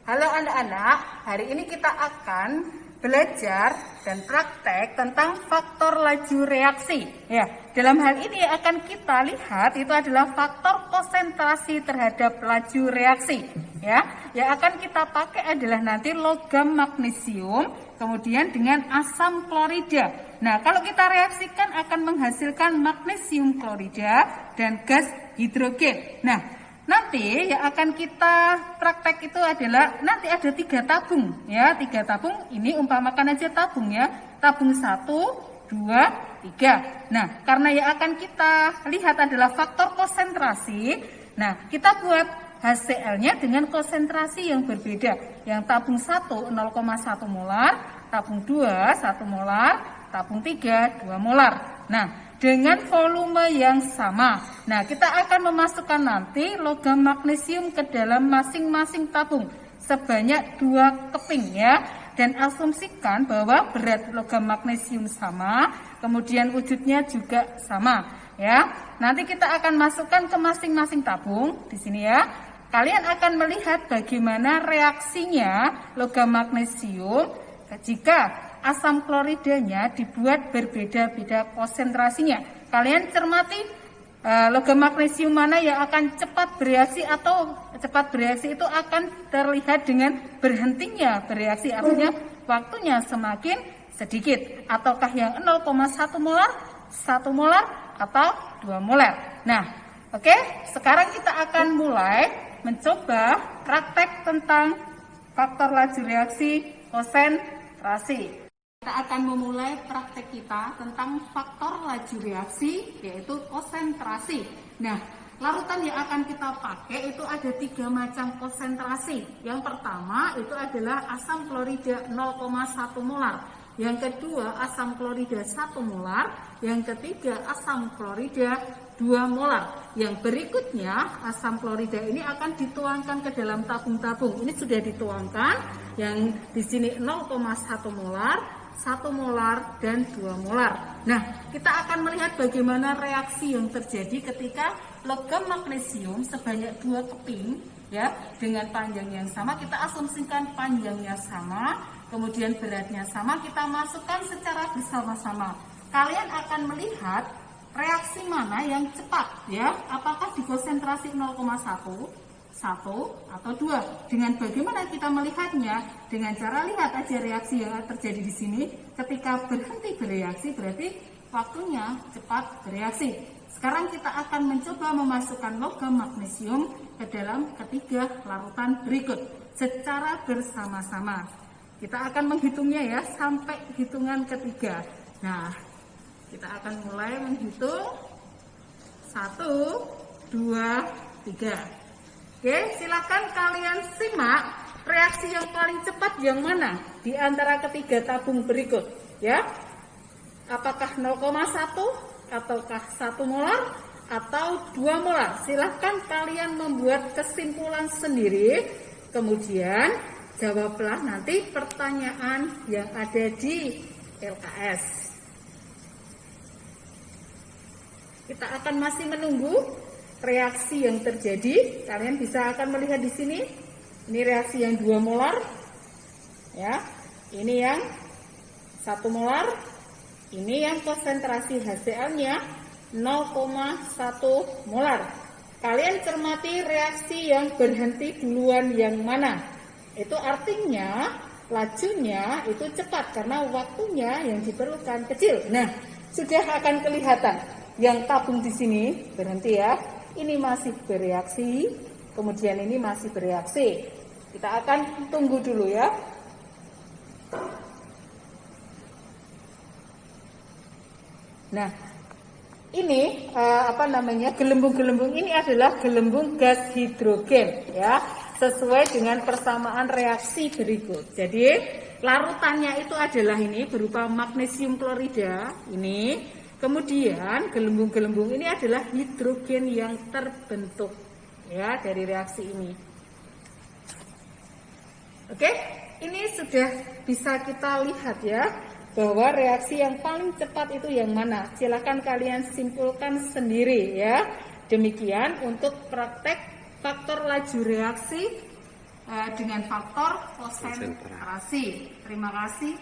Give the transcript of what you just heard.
Halo anak-anak, hari ini kita akan belajar dan praktek tentang faktor laju reaksi. Ya, dalam hal ini akan kita lihat itu adalah faktor konsentrasi terhadap laju reaksi. Ya, yang akan kita pakai adalah nanti logam magnesium, kemudian dengan asam klorida. Nah, kalau kita reaksikan akan menghasilkan magnesium klorida dan gas hidrogen. Nah, nanti yang akan kita praktek itu adalah nanti ada 3 tabung ya, 3 tabung. Ini umpamakan aja tabung ya, tabung 1, 2, 3. Nah, karena yang akan kita lihat adalah faktor konsentrasi. Nah, kita buat HCl-nya dengan konsentrasi yang berbeda. Yang tabung 1 0,1 molar, tabung 2 1 molar, tabung 3 2 molar. Nah, dengan volume yang sama. Nah, kita akan memasukkan nanti logam magnesium ke dalam masing-masing tabung sebanyak 2 keping ya. Dan asumsikan bahwa berat logam magnesium sama, kemudian wujudnya juga sama ya. Nanti kita akan masukkan ke masing-masing tabung di sini ya. Kalian akan melihat bagaimana reaksinya logam magnesium jika asam kloridanya dibuat berbeda-beda konsentrasinya. Kalian cermati logam magnesium mana yang akan cepat bereaksi, atau cepat bereaksi itu akan terlihat dengan berhentinya bereaksi, artinya waktunya semakin sedikit. Ataukah yang 0,1 molar, 1 molar, atau 2 molar. Nah, oke, sekarang kita akan mulai mencoba praktek tentang faktor laju reaksi konsentrasi. Kita akan memulai praktek kita tentang faktor laju reaksi, yaitu konsentrasi. Nah, larutan yang akan kita pakai itu ada 3 macam konsentrasi. Yang pertama itu adalah asam klorida 0,1 molar. Yang kedua asam klorida 1 molar. Yang ketiga asam klorida 2 molar. Yang berikutnya asam klorida ini akan dituangkan ke dalam tabung-tabung. Ini sudah dituangkan. Yang di sini 0,1 molar, 1 molar dan 2 molar. Nah, kita akan melihat bagaimana reaksi yang terjadi ketika logam magnesium sebanyak 2 keping ya, dengan panjang yang sama. Kita asumsikan panjangnya sama, kemudian beratnya sama, kita masukkan secara bersama-sama. Kalian akan melihat reaksi mana yang cepat ya, apakah di konsentrasi 0,1, 1 atau 2. Dengan bagaimana kita melihatnya? Dengan cara lihat aja reaksi yang terjadi di sini. Ketika berhenti bereaksi berarti waktunya cepat bereaksi. Sekarang kita akan mencoba memasukkan logam magnesium ke dalam ketiga larutan berikut secara bersama-sama. Kita akan menghitungnya ya sampai hitungan ketiga. Nah, kita akan mulai menghitung 1, 2, 3. Oke, silakan kalian simak reaksi yang paling cepat yang mana di antara ketiga tabung berikut ya. Apakah 0,1 ataukah 1 molar atau 2 molar? Silahkan kalian membuat kesimpulan sendiri. Kemudian jawablah nanti pertanyaan yang ada di LKS. Kita akan masih menunggu reaksi yang terjadi. Kalian bisa akan melihat di sini. Ini reaksi yang 2 molar. Ya. Ini yang 1 molar. Ini yang konsentrasi HCl-nya 0,1 molar. Kalian cermati reaksi yang berhenti duluan yang mana. Itu artinya lajunya itu cepat karena waktunya yang diperlukan kecil. Nah, sudah akan kelihatan yang tabung di sini berhenti ya. Ini masih bereaksi, kemudian ini masih bereaksi. Kita akan tunggu dulu ya. Nah, ini gelembung-gelembung ini adalah gelembung gas hidrogen ya, sesuai dengan persamaan reaksi berikut. Jadi larutannya itu adalah ini berupa magnesium klorida ini. Kemudian gelembung-gelembung ini adalah hidrogen yang terbentuk ya dari reaksi ini. Oke, ini sudah bisa kita lihat ya bahwa reaksi yang paling cepat itu yang mana. Silakan kalian simpulkan sendiri ya. Demikian untuk praktek faktor laju reaksi dengan faktor konsentrasi. Terima kasih.